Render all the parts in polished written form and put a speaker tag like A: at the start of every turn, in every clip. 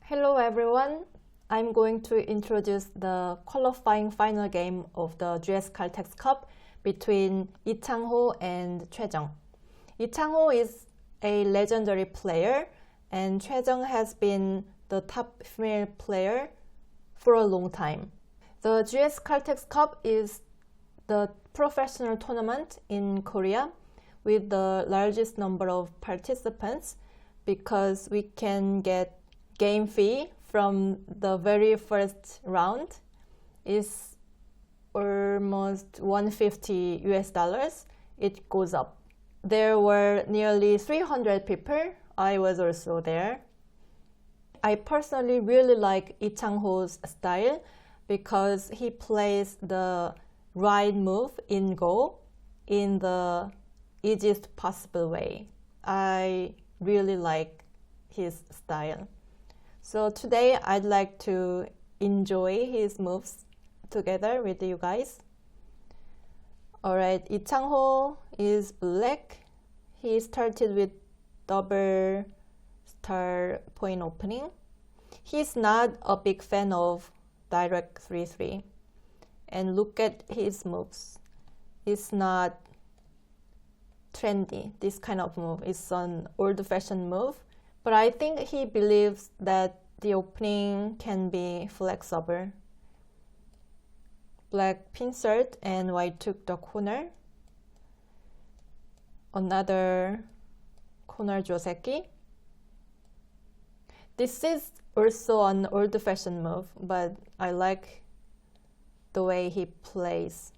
A: Hello everyone, I'm going to introduce the qualifying final game of the GS Caltex Cup between Chang-ho and Choi Jeong. Chang-ho is a legendary player and Choi Jeong has been the top female player for a long time. The GS Caltex Cup is the professional tournament in Korea with the largest number of participants because we can get game fee from the very first round is almost $150. It goes up. There were nearly 300 people. I was also there. I personally really like Chang-ho's style because he plays the right move in Go in the easiest possible way. I really like his style. So today I'd like to enjoy his moves together with you guys. Alright, Chang-ho is black. He started with double star point opening. He's not a big fan of direct 3-3. And look at his moves. It's not trendy, this kind of move. It's an old-fashioned move. But I think he believes that the opening can be flexible. Black pincered and white took the corner. Another corner joseki. This is also an old-fashioned move, but I like the way he plays.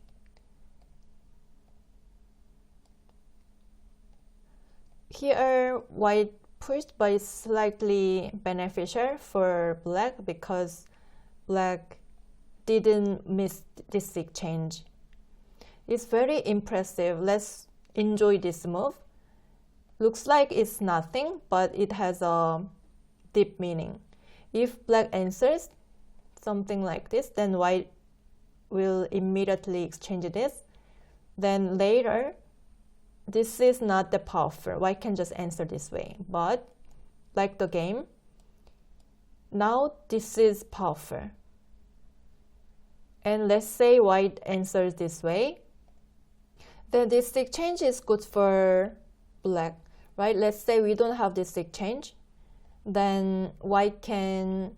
A: Here, white pushed, but it's slightly beneficial for black because black didn't miss this exchange. It's very impressive. Let's enjoy this move. Looks like it's nothing, but it has a deep meaning. If black answers something like this, then white will immediately exchange this. Then later, this is not that powerful. White can just answer this way. But, like the game, now this is powerful. And let's say white answers this way. Then this exchange is good for black, right? Let's say we don't have this exchange. Then white can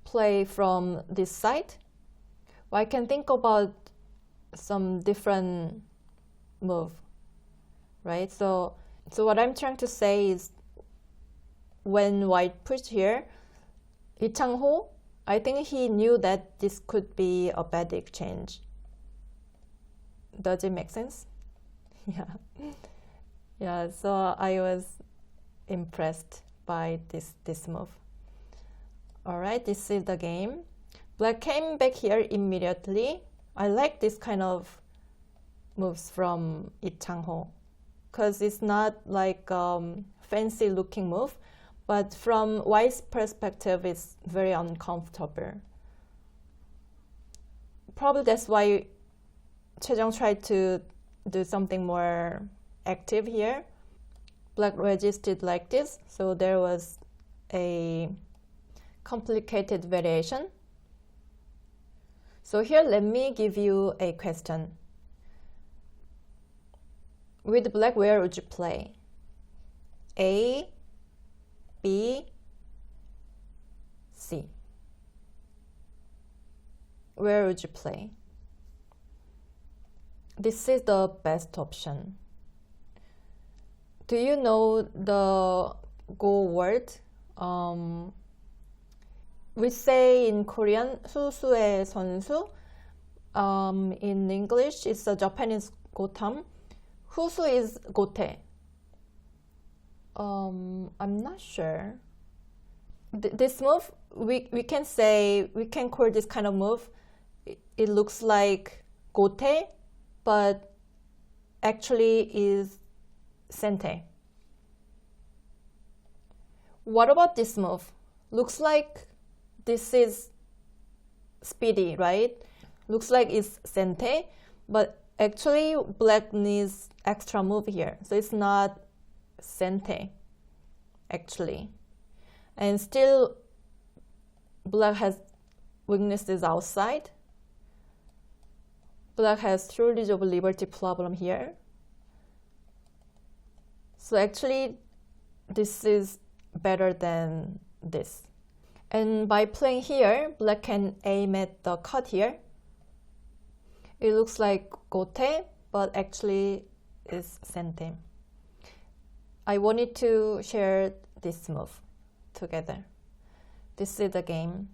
A: play from this side. White can think about some different move. Right, so what I'm trying to say is when white pushed here, Chang-ho, I think he knew that this could be a bad exchange. Does it make sense? Yeah, so I was impressed by this move. Alright, this is the game. Black came back here immediately. I like this kind of moves from Chang-ho, because it's not like fancy looking move, but from white's perspective, it's very uncomfortable. Probably that's why Choi Jeong tried to do something more active here. Black resisted like this, so there was a complicated variation. So here, let me give you a question. With black, where would you play? A, B, C. Where would you play? This is the best option. Do you know the Go word? We say in Korean, 수수의 선수. In English, it's a Japanese gotam. Husu is gote. I'm not sure. This move, we can say, we can call this kind of move, it looks like gote, but actually is sente. What about this move? Looks like this is speedy, right? Looks like it's sente, but actually, black needs extra move here, so it's not sente, actually. And still, black has weaknesses outside. Black has shortage of liberty problem here. So actually, this is better than this. And by playing here, black can aim at the cut here. It looks like gote, but actually is sente. I wanted to share this move together. This is the game.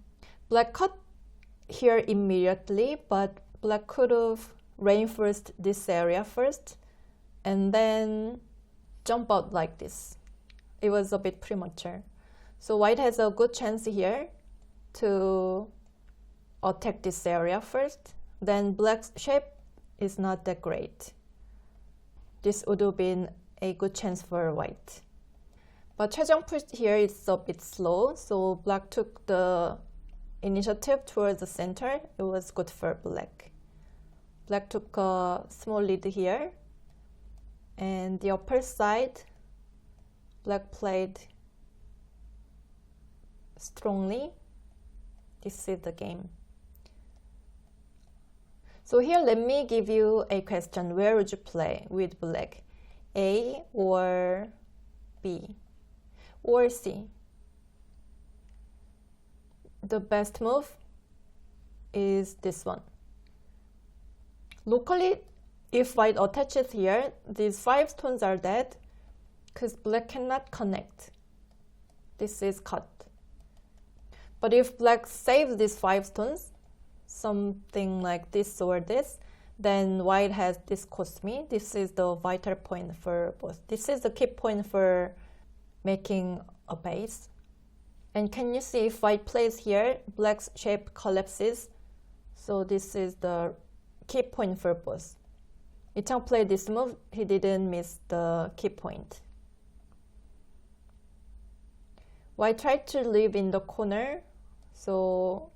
A: Black cut here immediately, but black could have reinforced this area first and then jump out like this. It was a bit premature. So white has a good chance here to attack this area first. Then black's shape is not that great. This would have been a good chance for white. But Choi Jeong push here is a bit slow, so black took the initiative towards the center. It was good for black. Black took a small lead here, and the upper side, black played strongly. This is the game. So here, let me give you a question. Where would you play with black? A or B or C? The best move is this one. Locally, if white attaches here, these 5 stones are dead because black cannot connect. This is cut. But if black saves these 5 stones, something like this or this, then white has this cosme. This is the vital point for both. This is the key point for making a base. And can you see if white plays here, black's shape collapses. So this is the key point for both. If Chang played this move, he didn't miss the key point. White tried to live in the corner, so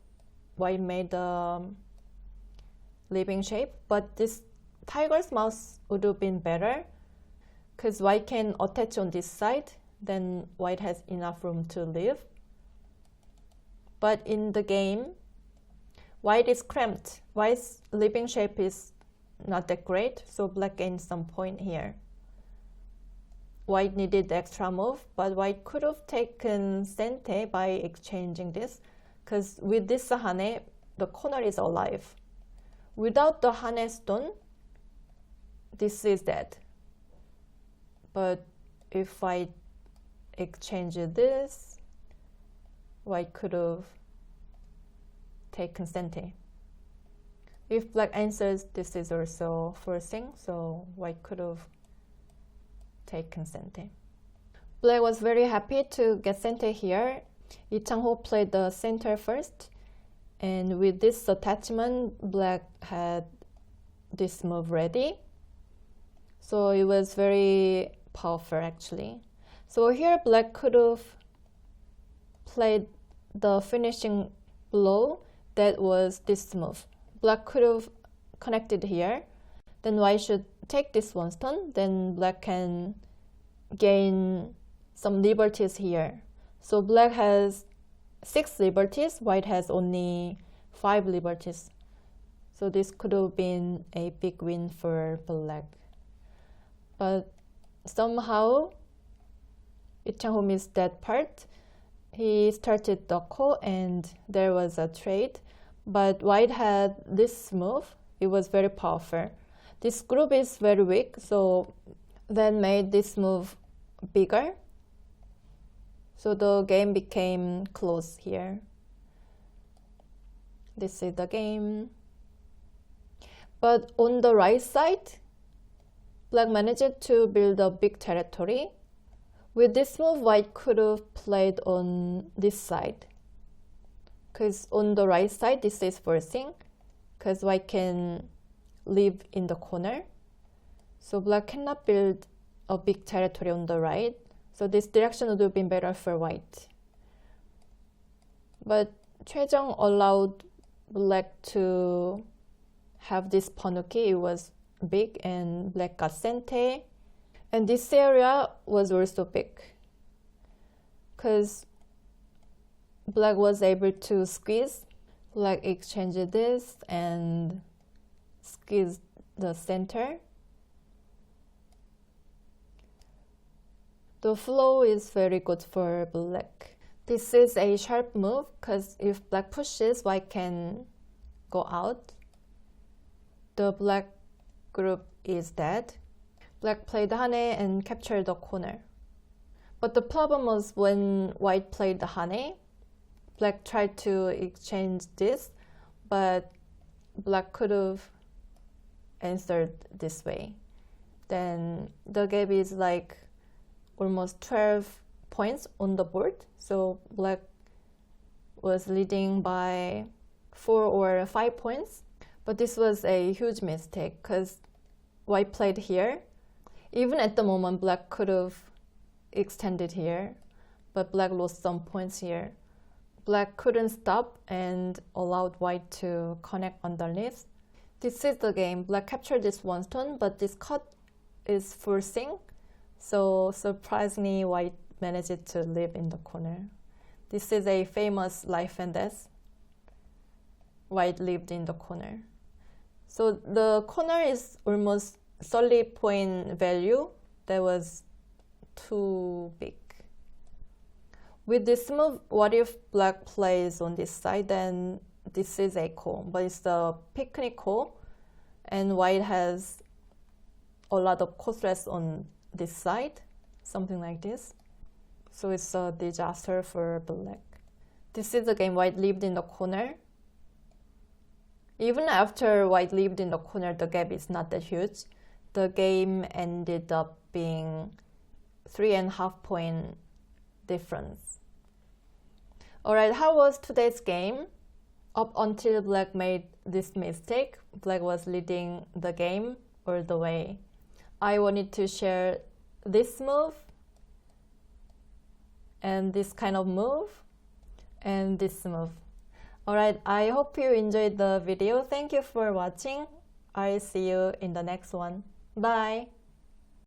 A: white made a living shape, but this tiger's mouth would have been better because white can attach on this side, then white has enough room to live. But in the game, white is cramped. White's living shape is not that great, so black gained some point here. White needed the extra move, but white could have taken sente by exchanging this, because with this hane, the corner is alive. Without the hane stone, this is dead. But if I exchange this, white could have taken sente. If black answers, this is also forcing, so white could have taken sente. Black was very happy to get sente here. Chang-ho played the center first, and with this attachment, black had this move ready. So it was very powerful actually. So here black could have played the finishing blow that was this move. Black could have connected here, then white should take this one stone, then black can gain some liberties here. So black has 6 liberties, white has only 5 liberties. So this could have been a big win for black. But somehow, Chang-ho missed that part. He started Doko and there was a trade. But white had this move. It was very powerful. This group is very weak, so that made this move bigger. So the game became close here. This is the game. But on the right side, black managed to build a big territory. With this move, white could have played on this side. Because on the right side, this is forcing. Because white can live in the corner. So black cannot build a big territory on the right. So this direction would have been better for white. But Choi Jeong allowed black to have this panuki. It was big and black got sente. And this area was also big. Because Black was able to squeeze. Black exchanged this and squeeze the center. The flow is very good for Black. This is a sharp move because if Black pushes, White can go out. The Black group is dead. Black played Hane and captured the corner. But the problem was when White played the Hane, Black tried to exchange this, but Black could have answered this way. Then the gap is like almost 12 points on the board. So Black was leading by 4 or 5 points. But this was a huge mistake because White played here. Even at the moment, Black could have extended here, but Black lost some points here. Black couldn't stop and allowed White to connect underneath. This is the game. Black captured this one stone, but this cut is forcing. So surprisingly, White managed to live in the corner. This is a famous life and death. White lived in the corner. So the corner is almost 30 point value. That was too big. With this move, what if Black plays on this side? Then this is a call, but it's the picnic call, and White has a lot of call threats on this side, something like this. So it's a disaster for Black. This is the game. White lived in the corner. Even after White lived in the corner, the gap is not that huge. The game ended up being 3.5 point difference. Alright, how was today's game? Up until Black made this mistake, Black was leading the game all the way. I wanted to share this move, and this kind of move, and this move. Alright, I hope you enjoyed the video. Thank you for watching. I'll see you in the next one. Bye!